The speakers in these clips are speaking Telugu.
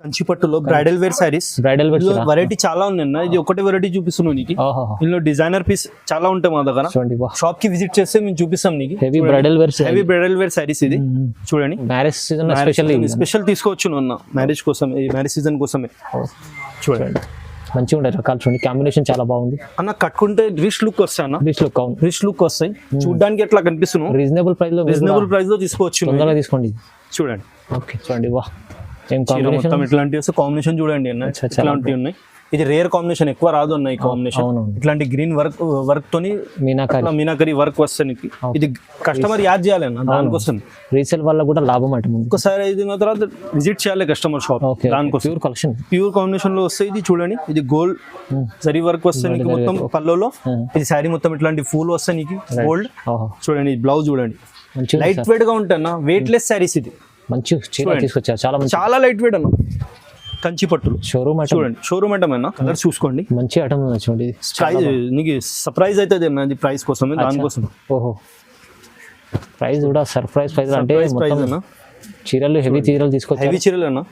కంచిపట్టులో bridal wear saris bridal wear variety చాలా ఉన్నాయి. ఇది ఒకటే వెరైటీ చూపిస్తున్నాను నీకు. ఇందులో డిజైనర్ పీస్ చాలా ఉంటాయి మా దగ్గర. షాప్ కి విజిట్ చేస్తే మేము చూపిస్తాం నీకు. హెవీ బ్రైడల్ వేర్ సారీస్ ఇది చూడండి. మ్యారేజ్ సీజన్ స్పెషల్ తీసుకోవచ్చు మ్యారేజ్ కోసం, ఈ మ్యారేజ్ సీజన్ కోసమే. చూడండి మంచిగా ఉంటాయి రకాలు. చూడండి కాంబినేషన్ చాలా బాగుంది అన్న. కట్టుకుంటే రిచ్ లుక్ వస్తాయి అన్న. రిచ్ లుక్ వస్తాయి. చూడడానికి ఎట్లా కనిపిస్తున్నావు. రీజనబుల్ ప్రైస్ లో తీసుకోవచ్చు. తొందరగా తీసుకోండి. చూడండి ఓకే చూడండి. వా ఇట్లాంటి కాంబినేషన్ చూడండి అన్న. ఇట్లాంటివి ఉన్నాయి. ఇది రేర్ కాంబినేషన్, ఎక్కువ రాదు అన్న ఈ కాంబినేషన్. ఇట్లాంటి గ్రీన్ వర్క్ తోని మీనాకరి వర్క్ వస్తుంది. ఇది కస్టమర్ యాడ్ చేయాలి అన్న. దానికోసం రీసేల్ వల్ల కూడా లాభం అంటే ఒకసారి అయిన తర్వాత విజిట్ చేయాలి కస్టమర్ షాప్. దానికోసం ప్యూర్ కలెక్షన్, ప్యూర్ కాంబినేషన్ లో వస్తాయి. ఇది చూడండి, ఇది గోల్డ్ జరీ వర్క్ వస్తుంది నీకు మొత్తం పల్లోలో. ఇది శారీ మొత్తం ఇట్లాంటి ఫూల్ వస్తాయి నీకు గోల్డ్. చూడండి బ్లౌజ్ చూడండి, లైట్ వెయిట్ గా ఉంటాయి అన్న. Weight less saris. ఇది మంచి తీసుకొచ్చారు, చాలా లైట్ వెయిట్ అన్న. కంచి పట్టులు షోరూమ్ చూడండి. షోరూమ్ ఐటమ్ అన్న. కలర్ చూసుకోండి, మంచి ఐటమ్ చూడండి. నీకు సర్ప్రైజ్ అవుతుంది అన్న. ఇది ప్రైస్ కోసం, దానికోసం. ఓహో, ప్రైస్ కూడా సర్ప్రైజ్ ప్రైస్ అంటే మొత్తం చీరలు, హెవీ చీరలు తీసుకోవచ్చు. హెవీ చీరలు అన్న.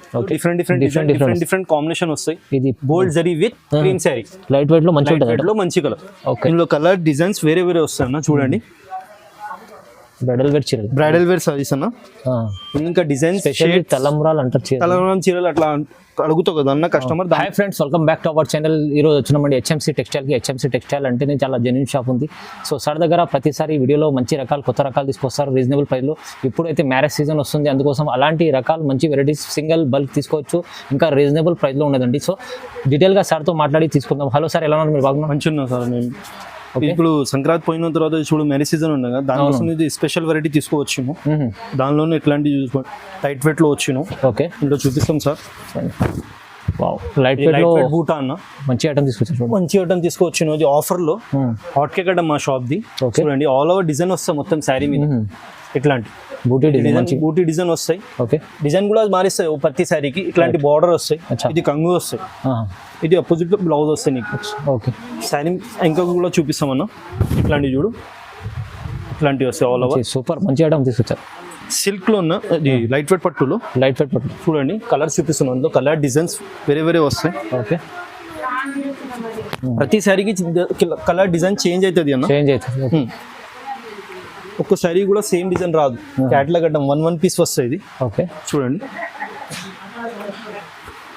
డిఫరెంట్ కాంబినేషన్ వస్తాయి. ఇది bold zari with green sari. Lightweight లో మంచి ఉంటుంది. మంచి కలర్. ఇందులో కలర్ డిజైన్స్ వేరే వస్తాయి అన్న. చూడండి బ్రైడల్ వేర్ సారీస్ అన్న. ఇంకా డిజైన్ తలంబ్రాలు అంటారు, తలంబ్రాలు చీరలు అట్లా అడుగుతావు కదా అన్న customer. Hi friends, welcome back to our channel. ఈ రోజు వచ్చినామండి హెచ్ఎంసీ టెక్స్టైల్ కి. హెచ్ఎంసీ టెక్స్టైల్ అంటేనే చాలా జెన్యూన్ షాప్ ఉంది. సో సార్ దగ్గర ప్రతిసారి వీడియోలో మంచి రకాలు, కొత్త రకాలు తీసుకొస్తారు రీజనబుల్ ప్రైస్ లో. ఇప్పుడైతే మ్యారేజ్ సీజన్ వస్తుంది, అందుకోసం అలాంటి రకాలు మంచి వెరైటీస్ సింగిల్ బల్క్ తీసుకోవచ్చు, ఇంకా రీజనబుల్ ప్రైస్ లో ఉండదండి. సో డీటెయిల్ గా సార్ తో మాట్లాడి తీసుకుందాం. హలో సార్, ఎలా ఉన్నారు మీరు? బాగున్నా? మంచిగా ఉన్నా సార్. నేను ఇప్పుడు సంక్రాంతి పోయిన తర్వాత చూడు మ్యారేజ్ సీజన్ ఉంది కదా, దానికోసం ఇది స్పెషల్ వెరైటీ తీసుకోవచ్చు. దానిలోనే ఇట్లాంటి లైట్ వెయిట్ లో వచ్చిన. ఓకే, ఇంట్లో చూపిస్తాం సార్. లైట్ వెయిట్ బూటా అన్న. మంచి ఐటమ్ తీసుకోవచ్చు. మంచి ఐటమ్ తీసుకోవచ్చు. ఇది ఆఫర్ లో హాట్ కేక్ ఐటమ్ మా షాప్ ది. చూడండి ఆల్ ఓవర్ డిజైన్ వస్తాయి మొత్తం శారీ మీద. ఇట్లాంటి బూటీ డిజైన్ వస్తాయి. ఓకే, డిజైన్ కూడా మారిస్తాయి ప్రతి శారీకి. ఇట్లాంటి బార్డర్ వస్తాయి. ఇది కంగు వస్తాయి. ఇది అపోజిట్ బ్లౌజ్ వస్తాయి నీకు. ఓకే, శారీ ఇంకా కూడా చూపిస్తామన్నా. ఇట్లాంటివి చూడు, ఇట్లాంటివి వస్తాయి ఆల్ ఓవర్. సూపర్, మంచి ఐటమ్ తీసుకొచ్చారు. సిల్క్ లో ఉన్న లైట్ వెయిట్ పట్టులో. లైట్ వెయిట్ పట్టు చూడండి, కలర్స్ చూపిస్తున్నాం. అందులో కలర్ డిజైన్స్ వేరే వస్తాయి. ఓకే, ప్రతి శారీకి కలర్ డిజైన్ చేంజ్ అవుతుంది అన్న. చేంజ్ అవుతుంది. ఒక్క శారీ కూడా సేమ్ డిజైన్ రాదు. క్యాట్లాగ్ ఐటమ్ వన్ పీస్ వస్తాయి. ఇది ఓకే, చూడండి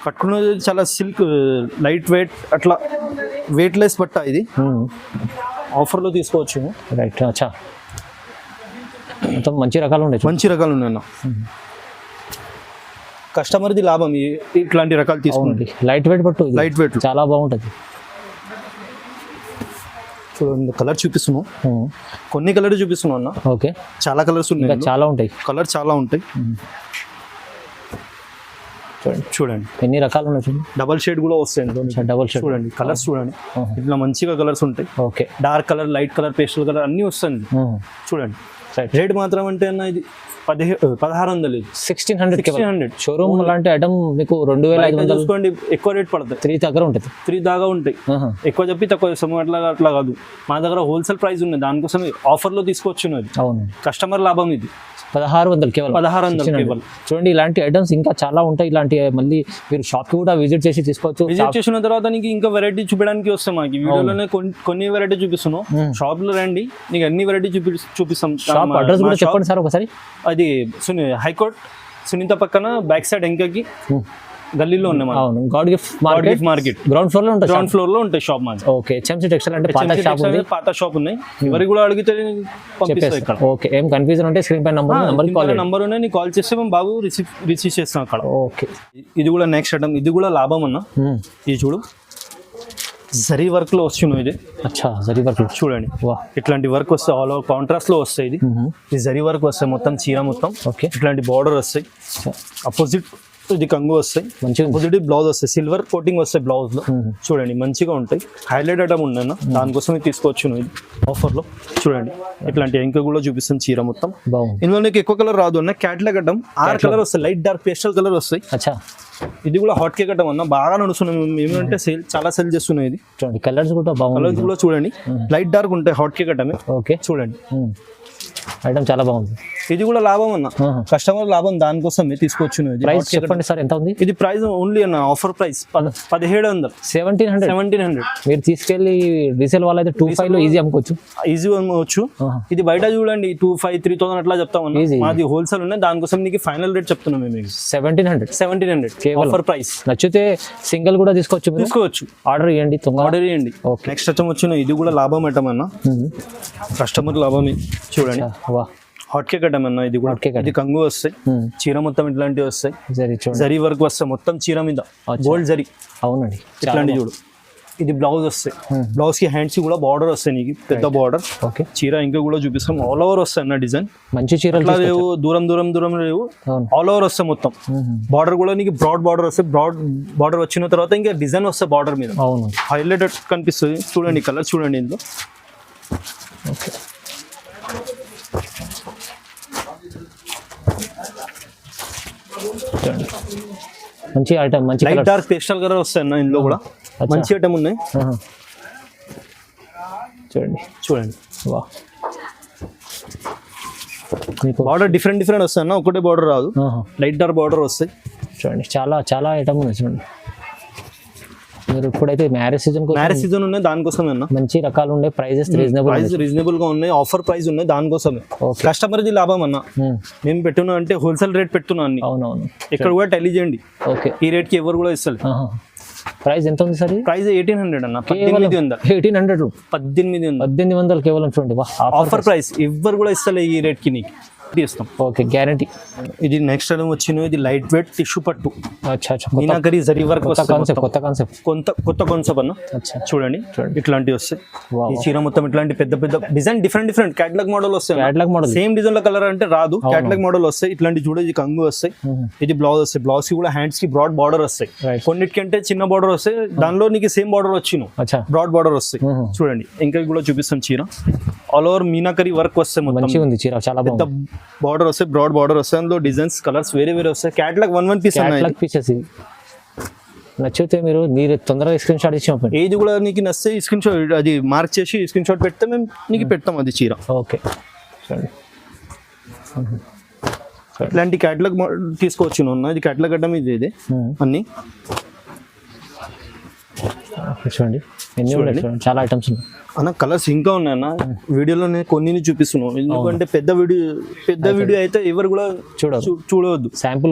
కట్టుకున్నది చాలా సిల్క్, లైట్ వెయిట్, అట్లా వెయిట్ లెస్ బట్ట. ఇది ఆఫర్ లో తీసుకోవచ్చు. రైట్, అచ్చా. మొత్తం మంచి రకాలు ఉన్నాయి. మంచి రకాలు ఉన్నాయి అన్న. కస్టమర్ది లాభం ఇట్లాంటి రకాలు తీసుకోండి. లైట్ వెయిట్ పట్టు, లైట్ వెయిట్ చాలా బాగుంటుంది. చూడండి కలర్ చూపిస్తున్నాం. కొన్ని కలర్ చూపిస్తున్నాం అన్న. ఓకే, చాలా కలర్స్ ఉన్నాయి. చాలా ఉంటాయి కలర్, చాలా ఉంటాయి. చూడండి ఎన్ని రకాలు ఉన్నాయి. చూడండి డబల్ షేడ్ కూడా వస్తాయి. డబల్ షేడ్ చూడండి కలర్స్ చూడండి. ఇట్లా మంచిగా కలర్స్ ఉంటాయి. Okay, dark colour, light colour, pastel colour అన్ని వస్తుంది. చూడండి రేట్ మాత్రం అంటే అన్న ఇది 1600. 1600 షోరూమ్ లాంటి ఐటమ్ మీకు 2500 చూసుకోండి. ఎక్కువ రేట్ పడుతుంది. 3 దగ్గర ఉంటుంది. 3 దాకా ఉంటాయి. ఎక్కువ చెప్పి తక్కువ చేస్తాము. అట్లా కాదు, మా దగ్గర హోల్సేల్ ప్రైస్ ఉంది. దానికోసం ఆఫర్ లో తీసుకొచ్చున్నది. అవును, కస్టమర్ లాభం. ఇది 1600 కేవలం. 1600 కేవలం. చూడండి ఇలాంటి ఐటమ్స్ ఇంకా చాలా ఉంటాయి. ఇలాంటి మళ్ళీ మీరు షాప్ కి కూడా విజిట్ చేసి తీసుకోవచ్చు. విజిట్ చేసిన తర్వాత నీకు ఇంకా వెరైటీ చూపించడానికి వస్తాం. మాకు వీడియోలోనే కొన్ని వెరైటీ చూపిస్తున్నాం. షాప్ లో రండి, నీకు అన్ని వెరైటీ చూపిస్తాం. షాప్ అడ్రస్ కూడా చెప్పండి సార్ ఒకసారి. అది హైకోర్ట్ సునీత పక్కన బ్యాక్ సైడ్ ఎంకకి గల్లీలో ఉన్నాయి. అవును, God gift market ground floor లో ఉంటుంది. గ్రౌండ్ ఫ్లోర్ లో ఉంటాయి షాప్ మాది. ఓకే, హెచ్ఎంసీ టెక్స్టైల్ అంటే పాత షాప్ ఉంది. పాత షాప్ ఉన్నాయి. ఎవరికి కూడా అడిగితే పంపిస్తాం ఇక్కడ. ఓకే, ఏం కన్ఫ్యూజన్ ఉంటే స్క్రీన్ పై నంబర్ ఉన్నాయి, నీకు కాల్ చేస్తే మేము బాబు రిసీవ్ చేస్తాం అక్కడ. ఓకే, ఇది కూడా నెక్స్ట్ ఐటమ్. ఇది కూడా లాభం అన్న. ఇది చూడు, జరీ వర్క్ లో వస్తున్నాయి. ఇది అచ్చా, జరీ వర్క్ చూడండి. ఇట్లాంటి వర్క్ వస్తాయి. ఆల్ ఓవర్ కాంట్రాస్ట్ లో వస్తాయి. ఇది జరీ వర్క్ వస్తాయి మొత్తం చీర మొత్తం. ఓకే, ఇట్లాంటి బార్డర్ వస్తాయి. అపోజిట్ ఇది కంగు వస్తాయి. మంచిగా అపోజిట్ బ్లౌజ్ వస్తాయి. సిల్వర్ కోటింగ్ వస్తాయి బ్లౌజ్ లో. చూడండి మంచిగా ఉంటాయి. హైలైట్ ఐటమ్ ఉన్నాయి. దానికోసం తీసుకోవచ్చు. ఇది ఆఫర్ లో చూడండి. ఇట్లాంటి ఇంకా కూడా చూపిస్తాను చీర మొత్తం. ఇందులో నీకు ఎక్కువ కలర్ రాదు అన్న. క్యాట్లాగ్ ఐటమ్ 6 కలర్ వస్తాయి. లైట్ డార్క్ పేస్టల్ కలర్ వస్తాయి. అచ్చా, ఇది కూడా హాట్ కేక్ ఐటమ్ అన్న. బాగా నడుస్తున్నాయి. ఏమంటే చాలా సెల్ చేస్తున్నాయి. ఇది చూడండి కలర్స్ కూడా బాగుంది. కలర్స్ కూడా చూడండి లైట్ డార్క్ ఉంటాయి. Hot cake item. ఓకే, చూడండి ఐటమ్ చాలా బాగుంది. ఇది కూడా లాభం అన్న, కస్టమర్ లాభం దానికోసమే తీసుకోవచ్చు. ప్రైస్ చెప్పండి సార్, ఎంత ఉంది? ఇది ప్రైస్ ఓన్లీ అన్న ఆఫర్ ప్రైస్ 1700. 1700 మీరు తీసుకెళ్ళి రీసేల్ వాళ్ళైతే 25 లో ఈజీ అమ్ముకోవచ్చు. ఈజీ అమ్మవచ్చు. ఇది బయట చూడండి 2500 3000 అట్లా చెప్తామన్నా. మాది హోల్సేల్ ఉన్నాయి, దానికోసం నీకు ఫైనల్ రేట్ చెప్తున్నాం మేము. 1700 ఆఫర్ ప్రైస్. నచ్చితే సింగిల్ కూడా తీసుకోవచ్చు. ఆర్డర్ ఇవ్వండి, ఆర్డర్ ఇవ్వండి. నెక్స్ట్ ఐటమ్ వచ్చిన ఇది కూడా లాభం ఐటమ్ అన్న, కస్టమర్ లాభమే. చూడండి హాట్ కేక్ ఐటమ్ అన్న, ఇది కూడా ఇది కంగు వస్తాయి, చీర మొత్తం ఇట్లాంటివి వస్తాయి, జరీ వర్క్ వస్తాయి మొత్తం చీర మీద, గోల్డ్ జరీ. అవునండి, ఇట్లాంటి చూడు. ఇది బ్లౌజ్ వస్తాయి, బ్లౌజ్ కి హ్యాండ్స్ కి కూడా బార్డర్ వస్తాయి, నీకు పెద్ద బార్డర్. ఓకే, చీర ఇంకా కూడా చూపిస్తాం, ఆల్ ఓవర్ వస్తాయి అన్న డిజైన్. మంచి చీరలు లేవు, దూరం లేవు, ఆల్ ఓవర్ వస్తాయి మొత్తం. బార్డర్ కూడా నీకు బ్రాడ్ బార్డర్ వస్తాయి, బ్రాడ్ బార్డర్ వచ్చిన తర్వాత ఇంకా డిజైన్ వస్తాయి బార్డర్ మీద. అవును, హైలైటెడ్ కనిపిస్తుంది. చూడండి కలర్ చూడండి ఇందులో. ఓకే, మంచి ఐటమ్, మంచి లైట్ డార్క్ పేస్టల్ కలర్ వస్తాయి అన్న ఇందులో కూడా. మంచి ఐటమ్ ఉన్నాయి, చూడండి. వా, బార్డర్ డిఫరెంట్ వస్తాయి అన్న, ఒకటే బార్డర్ రాదు, లైట్ డార్క్ బార్డర్ వస్తాయి. చూడండి, చాలా ఐటమ్ ఉన్నాయి. చూడండి, మీరు ఇప్పుడైతే మ్యారేజ్ సీజన్ ఉన్నాయి, దానికోసమే అన్న. మంచి రకాలు ఉన్నాయి, ప్రైజెస్ రీజనబుల్ గా ఉన్నాయి, ఆఫర్ ప్రైస్ ఉన్నాయి, దానికోసమే. కస్టమర్ ది లాభం అన్న. మేము పెట్టున్నా అంటే హోల్సేల్ రేట్ పెట్టున్నా అన్ని. అవునవును, ఇక్కడ కూడా టెలి చేయండి. ఓకే, ఈ రేట్ కి ఎవరు కూడా ఇస్తారు. ప్రైస్ ఎంత ఉంది సార్? ప్రైస్ 1800 అన్న, 1800. 1800 కేవలం. చూడండి, ఆఫర్ ప్రైస్ ఎవరు కూడా ఇస్తలే ఈ రేట్ కి, నీకు ఇస్తాం. Okay, guarantee. ఇది నెక్స్ట్ ఐటమ్ వచ్చిన, ఇది లైట్ వెయిట్ టిష్యూ పట్టు. అచ్చా, మీనాకరీ జరీ వర్క్, కొత్త కాన్సెప్ట్ అన్న. చూడండి ఇట్లాంటివి వస్తాయి. ఈ చీర మొత్తం ఇట్లాంటి పెద్ద డిజైన్, డిఫరెంట్ క్యాటలాగ్ మోడల్ వస్తాయి. సేమ్ డిజైన్ లో కలర్ అంటే రాదు, క్యాటలాగ్ మోడల్ వస్తాయి. ఇట్లాంటి చూడ, ఇది కంగు వస్తాయి, ఇది బ్లౌజ్ వస్తాయి. బ్లౌజ్ కి కూడా హ్యాండ్స్ కి బ్రాడ్ బార్డర్ వస్తాయి, కొన్నిటికంటే చిన్న బార్డర్ వస్తాయి, దానిలో నీకు సేమ్ బార్డర్ వచ్చిన బ్రాడ్ బార్డర్ వస్తాయి. చూడండి ఇంకా కూడా చూపిస్తాం. చీర ఆల్ ఓవర్ మీనాకరీ వర్క్ వస్తాయి, మంచిగా ఉంది చీర, చాలా బాగుంది. బార్డర్ వస్తాయి, బ్రాడ్ బార్డర్ వస్తాయి, అందులో డిజైన్స్ కలర్స్ వేరే వస్తాయి. Catalogue 1 piece pieces. నచ్చితే మీరు తొందరగా స్క్రీన్ షాట్ ఇచ్చి పంపండి. ఏది కూడా నీకు నచ్చితే స్క్రీన్ షాట్, అది మార్క్ చేసి స్క్రీన్ షాట్ పెడితే మేము నీకు పెడతాం అది చీర. ఓకే, చూడండి, ఇట్లాంటి క్యాటలాగ్ తీసుకోవచ్చు. ఇది క్యాటలాగ్ అడ్డం, ఇది అన్ని. చూడండి, చాలా ఐటమ్స్ ఉన్నాయి అన్న. కలర్స్ ఇంకా ఉన్నాయి అన్న, వీడియోలోనే కొన్ని చూపిస్తున్నాం, ఎందుకంటే పెద్ద వీడియో అయితే ఎవరు కూడా చూడవద్దు. శాంపుల్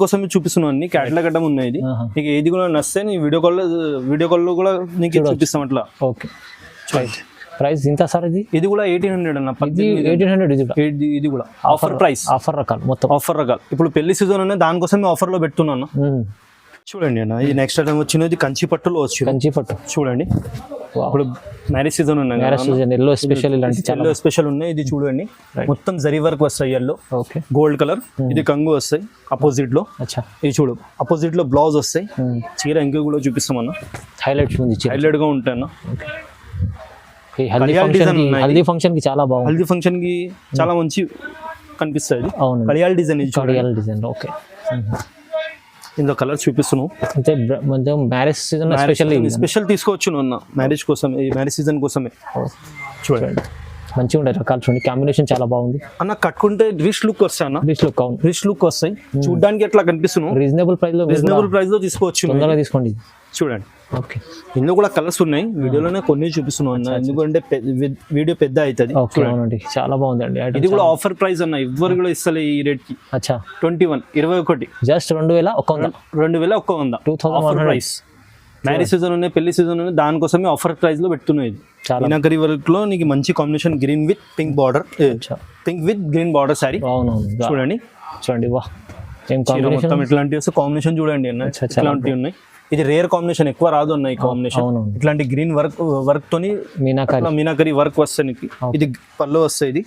కోసం చూపిస్తున్నాం అన్ని. క్యాటలాగ్ అడ్డం ఉన్నాయి, ఇది నీకు ఏది కూడా నచ్చితే నీ వీడియో కాల్లో కూడా నీకు చూపిస్తాం అట్లా. ఓకే, ప్రైస్ ఇంత సార్? ఇది కూడా 1800 అన్న. 1800. ఇది కూడా ఆఫర్ ప్రైస్, ఆఫర్ రకాలు మొత్తం ఆఫర్ రకాలు. ఇప్పుడు పెళ్లి సీజన్ ఉన్నాయి, దానికోసం ఆఫర్ లో పెడుతున్నాను. చూడండి అన్న, ఇది నెక్స్ట్ ఐటమ్ వచ్చినది కంచి పట్టులో వచ్చి. కంచి పట్టు చూడండి, ఇప్పుడు మ్యారేజ్ సీజన్ ఉన్నాయి, ఎల్లో స్పెషల్, ఎల్లో స్పెషల్ ఉన్నాయి. ఇది చూడండి మొత్తం జరీ వర్క్ వస్తాయి, ఎల్లో గోల్డ్ కలర్. ఇది కంగు వస్తాయి అపోజిట్ లో. ఇది చూడు, అపోజిట్ లో బ్లౌజ్ వస్తాయి. చీర ఇంకా కూడా చూపిస్తామన్నా, హైలైట్ గా ఉంటాయి అన్న. హల్దీ ఫంక్షన్ కి చాలా బాగుంది, హల్దీ ఫంక్షన్ కి చాలా మంచి కనిపిస్తుంది. అవును, కడియాల్ డిజైన్. డిజైన్. ఓకే, ఇందులో కలర్ చూపిస్తున్నాం. అంటే మ్యారేజ్ సీజన్ స్పెషల్ తీసుకోవచ్చు అన్న, మ్యారేజ్ కోసం, ఈ మ్యారేజ్ సీజన్ కోసమే. చూడండి మంచిగా ఉండే రకాలు, చూడండి కాంబినేషన్ చాలా బాగుంది అన్న. కట్టుకుంటే రిచ్ లుక్ వస్తాయి అన్న, రిచ్ లుక్ వస్తాయి, చూడడానికి ఎట్లా కనిపిస్తున్నాం. రీజనబుల్ ప్రైస్ లో తీసుకోవచ్చు, తొందరగా తీసుకోండి. చూడండి, ఓకే. ఇందులో కూడా కలర్స్ ఉన్నాయి, వీడియోలోనే కొన్ని చూపిస్తున్నాం అన్న, ఎందుకంటే వీడియో పెద్ద అవుతుంది. చూడండి, చాలా బాగుంది. ఇది కూడా ఆఫర్ ప్రైస్ అన్న, ఎవరు కూడా ఇస్తలే ఈ రేట్ కి. 21 జస్ట్ 2100 ప్రైస్. మ్యారేజ్ సీజన్ ఉన్నాయి, పెళ్లి సీజన్ ఉన్నాయి, దానికోసమే ఆఫర్ ప్రైస్ లో పెడుతున్నాయి. మీనాకరీ వర్క్ లో నీకు మంచి combination, green with pink border, pink with green border sorry. చూడండి, వా, మొత్తం ఇట్లాంటి కాంబినేషన్ చూడండి అన్న, ఇట్లాంటివి ఉన్నాయి. ఇది రేర్ కాంబినేషన్, ఎక్కువ రాదు అన్న ఈ కాంబినేషన్. ఇట్లాంటి గ్రీన్ వర్క్ తోని మీనాకరీ వర్క్ వస్తాయి. ఇది పళ్ళు వస్తాయి, ఇది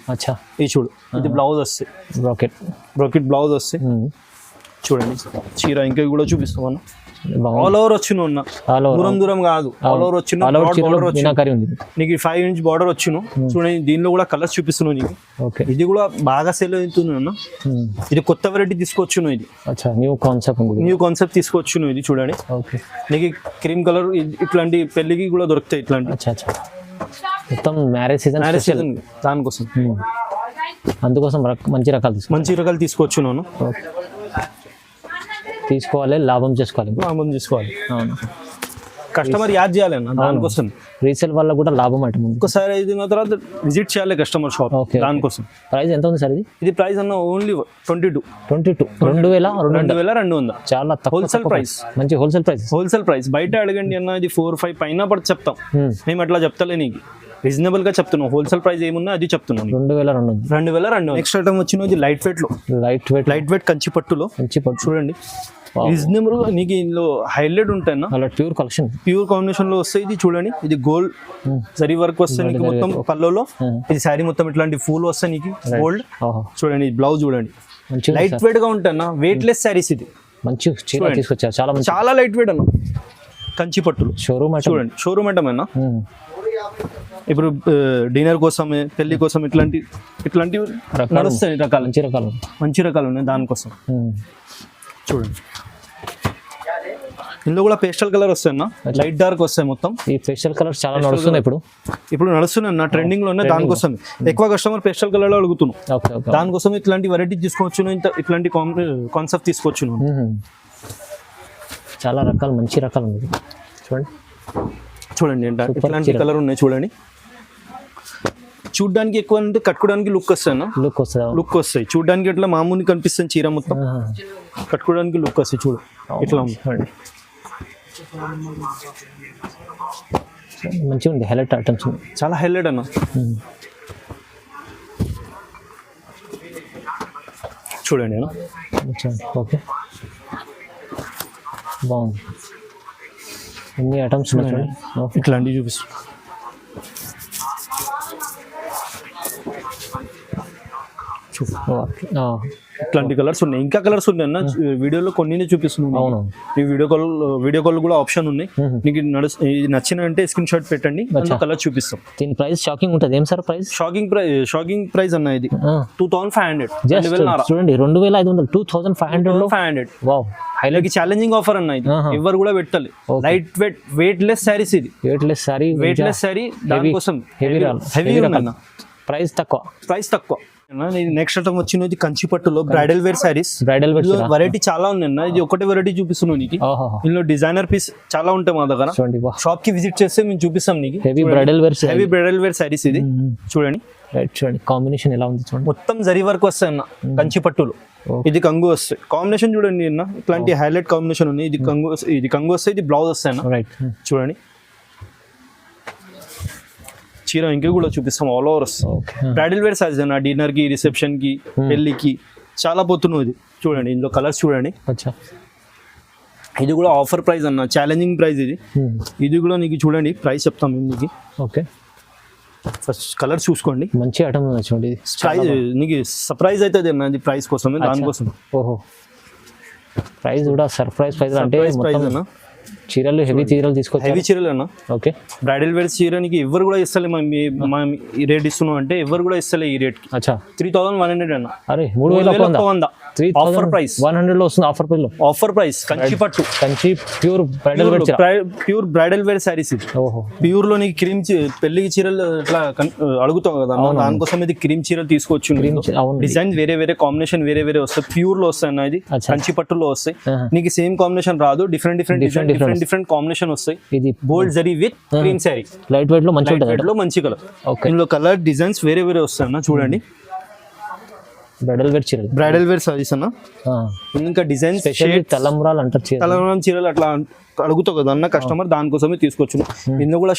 చూడు, ఇది బ్లౌజ్ వస్తాయి, బ్రోకెట్ బ్లౌజ్ వస్తాయి. చూడండి చీర ఇంకా కూడా చూపిస్తాం అన్న, ఆల్ ఓవర్ వచ్చిన దూరం కాదు, ఆల్ ఓవర్ వచ్చిన నీకు 5 ఇంచ్ బార్డర్ వచ్చిన. చూడండి, దీనిలో కూడా కలర్స్ చూపిస్తున్నావు నీకు. ఇది కూడా బాగా సేల్ అవుతుంది అన్న, ఇది కొత్త వెరైటీ తీసుకొచ్చు. ఇది న్యూ కాన్సెప్ట్ తీసుకొచ్చు. ఇది చూడండి, నీకు క్రీమ్ కలర్ ఇట్లాంటి పెళ్లికి కూడా దొరుకుతాయి. ఇట్లాంటి మొత్తం మ్యారేజ్ సీజన్ దానికోసం అందుకోసం మంచి రకాలు మంచి రకాలు తీసుకొచ్చున్నాను. తీసుకోవాలి, లాభం చేసుకోవాలి. లాభం తీసుకోవాలి, అవును. కస్టమర్ యాడ్ చేయాలి అన్న, దానికోసం. రీసేల్ వల్ల కూడా లాభం అంటే ఒకసారి అయిన తర్వాత విజిట్ చేయాలి కస్టమర్ షాప్, దానికోసం. ప్రైస్ ఎంత ఉంది సార్ ఇది? ఇది ప్రైస్ అన్న ఓన్లీ 22. 22,200. చాలా తక్కువ హోల్సేల్ ప్రైస్, మంచి హోల్సేల్ ప్రైస్. బయట అడగండి అన్న, ఇది 4-5 పైన పడి చెప్తాం. మేము అట్లా చెప్తలే, నీకు రీజనబుల్ గా చెప్తున్నాం. హోల్సేల్ ప్రైస్ ఏమున్నా అది చెప్తున్నాం. 2200. నెక్స్ట్ ఐటమ్ వచ్చినది లైట్ వెయిట్ కంచి పట్టులో. చూడండి, రీజనబుల్ గా నీకు ఇందులో హైలైట్ ఉంటాయి అలా. ప్యూర్ కాంబినేషన్ లో వస్తాయి. ఇది చూడండి, ఇది గోల్డ్ జరీ వర్క్ వస్తాయి నీకు మొత్తం పల్లోలో. ఇది శారీ మొత్తం ఇట్లాంటి ఫూల్ వస్తాయి నీకు గోల్డ్. చూడండి, బ్లౌజ్ చూడండి, లైట్ వెయిట్ గా ఉంటాయి అన్న, వెయిట్ లెస్ శారీస్. ఇది మంచి తీసుకొచ్చారు, చాలా లైట్ వెయిట్ అన్న, కంచి పట్టులు. చూడండి, షోరూమ్ ఐటమ్ అన్న. ఇప్పుడు డిన్నర్ కోసమే, పెళ్లి కోసం ఇట్లాంటి నడుస్తాయి మంచి రకాలు ఉన్నాయి దానికోసం. చూడండి, ఇందులో కూడా పేస్టల్ కలర్ వస్తాయి అన్న, లైట్ డార్క్ వస్తాయి మొత్తం. ఈ పేస్టల్ కలర్ చాలా నడుస్తున్నాయి ఇప్పుడు నడుస్తున్నాయి అన్న, ట్రెండింగ్ లో ఉన్నాయి. దానికోసం ఎక్కువ కస్టమర్ పేస్టల్ కలర్ లో అడుగుతున్నాం. దానికోసం ఇట్లాంటి వెరైటీ తీసుకోవచ్చు, ఇట్లాంటి కాన్సెప్ట్ తీసుకోవచ్చు. చాలా రకాలు, మంచి రకాలు ఉన్నాయి. చూడండి ఇట్లాంటి కలర్ ఉన్నాయి. చూడండి, చూడ్డానికి ఎక్కువ అంటే కట్టుకోవడానికి లుక్ వస్తాయి. చూడ్డానికి ఎట్లా మామూలు కనిపిస్తుంది చీర మొత్తం, కట్టుకోవడానికి లుక్ వస్తాయి. చూడు, ఇట్లా ఉంది, మంచిగా ఉంది. హైలైట్ ఐటమ్స్, చాలా హైలైట్ అన్న. చూడండి, ఓకే, బాగుంది. ఎన్ని ఐటమ్స్ ఉన్నాయి ఇట్లాంటివి చూపిస్తాను. ఇట్లాంటి కలర్స్ ఉన్నాయి, ఇంకా కలర్స్ ఉన్నాయి అన్న. వీడియోలో కొన్ని చూపిస్తున్నాను. అవును, ఈ వీడియో కాల్ కూడా ఆప్షన్ ఉన్నాయి. నీకు నచ్చిన అంటే స్క్రీన్ షాట్ పెట్టండి, కలర్ చూపిస్తాం. దీని ప్రైస్ షాకింగ్ ఉంటుంది. ఏం సార్ ప్రైస్? షాకింగ్ ప్రైస్ అన్న, ఇది 2500. చూడండి, 2500, 2500. వావ్, హైలైట్ ఛాలెంజింగ్ ఆఫర్ అన్న. ఇది ఎవరు కూడా పెట్టాలి. Light weight, weight less saris. ఇది వెయిట్ లెస్ శారీ, దానికోసం హెవీ అన్న. ప్రైస్ తక్కువ. నెక్స్ట్ ఐటమ్ వచ్చినది కంచి పట్టులో బ్రైడల్ వేర్ శారీస్. వెరైటీ చాలా ఉన్నాయి అన్న, ఇది ఒకటే వెరైటీ చూపిస్తున్నాను నీకు. ఇందులో డిజైనర్ పీస్ చాలా ఉంటాయి మా దగ్గర. షాప్ కి విజిట్ చేస్తే మేము చూపిస్తాం నీకు. Heavy bridal wear sarees. ఇది చూడండి, కాంబినేషన్ ఎలా ఉంది చూడండి, మొత్తం జరీ వర్క్ వస్తాయి అన్న కంచి పట్టులో. ఇది కంగు వస్తాయి. కాంబినేషన్ చూడండి అన్న, ఇట్లాంటి హైలైట్ కాంబినేషన్ ఉంది. ఇది కంగు వస్తాయి, ఇది బ్లౌజ్ వస్తాయి అన్న. చూడండి, చీర ఇంకా కూడా చూపిస్తాం, ఆల్ ఓవర్ వస్తాయి. బ్రైడల్ వేర్ సైజ్ అన్న, డిన్నర్ కి, రిసెప్షన్ కి, పెళ్లికి చాలా పోతున్నావు. ఇది చూడండి, ఇందులో కలర్స్ చూడండి. ఇది కూడా ఆఫర్ ప్రైస్ అన్న, ఛాలెంజింగ్ ప్రైస్. ఇది కూడా నీకు చూడండి, ప్రైస్ చెప్తాం మీకు. ఓకే, ఫస్ట్ కలర్ చూసుకోండి, మంచి ఐటమ్ చూడండి. ప్రైస్ నీకు సర్ప్రైజ్ అవుతుంది అన్న, ఇది ప్రైస్ కోసమే, దానికోసం. ఓహో, ప్రైస్ కూడా సర్ప్రైజ్ ప్రైస్ అంటే అన్న. చీరలు హెవీ చీరలు తీసుకోవచ్చు. హెవీ చీరలు అన్న. ఓకే, బ్రైడల్ వేర్ చీరనికి ఎవరు కూడా ఇస్తలే, మనం ఈ రేట్ ఇస్తున్నాం అంటే ఎవరు కూడా ఇస్తలే ఈ రేట్ కి. 3100 అన్న. అరే, 3100 ఆఫర్ ప్రైస్. 100 లో వస్తుంది ఆఫర్ ప్రైస్. కంచి పట్టు, Kanchi pure bridal wear saris. ఓహో, ప్యూర్ లో నీకు క్రీమ్ పెళ్లికి చీరలు ఇట్లా అడుగుతావు కదా, దానికోసం ఇది క్రీమ్ చీరలు తీసుకోవచ్చు. డిజైన్ వేరే కాంబినేషన్ వేరే వస్తాయి. ప్యూర్ లో వస్తాయి అన్న, ఇది కంచి పట్టులో వస్తాయి. నీకు సేమ్ కాంబినేషన్ రాదు, డిఫరెంట్ కాంబినేషన్ వస్తాయి. ఇది bold zari with cream sari, lightweight లో మంచి కలర్. ఇందులో కలర్ డిజైన్స్ వేరే వస్తాయి అన్న. చూడండి, బ్రైడల్ వేర్ సారీస్ అన్న. ఇంకా డిజైన్ తలంబ్రాలు అంటారు, తలంబ్రాలు చీరలు అట్లా అడుగుతావు కదా అన్న కస్టమర్, దానికోసమే తీసుకొచ్చు. ఇందులో కూడా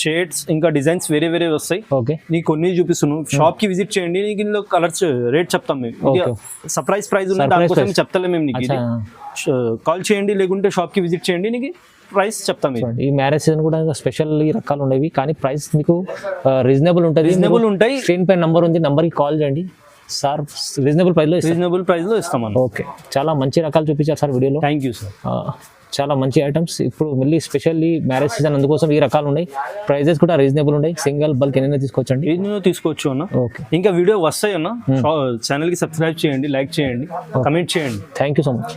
షేడ్స్ ఇంకా డిజైన్స్ వేరే వస్తాయి. నీకు కొన్ని చూపిస్తున్నాను, షాప్ కి విజిట్ చేయండి, నీకు ఇందులో కలర్స్ రేట్ చెప్తాం మేము. సర్ప్రైజ్ ప్రైస్ ఉన్నాయి, దానికోసం చెప్తలే మేము నీకు. కాల్ చేయండి, లేకుంటే షాప్ కి విజిట్ చేయండి, నీకు ప్రైస్ చెప్తాం. ఈ మ్యారేజ్ సీజన్ కూడా స్పెషల్ రకాలు ఉండేవి, కానీ ప్రైస్ మీకు రీజనబుల్ ఉంటాయి. స్క్రీన్ పై నంబర్ ఉంది, నంబర్ కి కాల్ చేయండి సార్. రీజనబుల్ ప్రైస్ లో ఇస్తామని. ఓకే, చాలా మంచి రకాలు చూపించారు సార్ వీడియోలో. Thank you sir. చాలా మంచి ఐటమ్స్. ఇప్పుడు మళ్ళీ స్పెషల్లీ మ్యారేజ్ సీజన్, అందుకోసం ఈ రకాలు ఉన్నాయి. ప్రైజెస్ కూడా రీజనబుల్ ఉన్నాయి. సింగిల్ బల్క్ ఎన్నైనా తీసుకోవచ్చండి, తీసుకోవచ్చు అన్న. ఓకే, ఇంకా వీడియో వస్తాయి అన్న. ఛానల్ కి సబ్స్క్రైబ్ చేయండి, లైక్ చేయండి, కమెంట్ చేయండి. Thank you so much.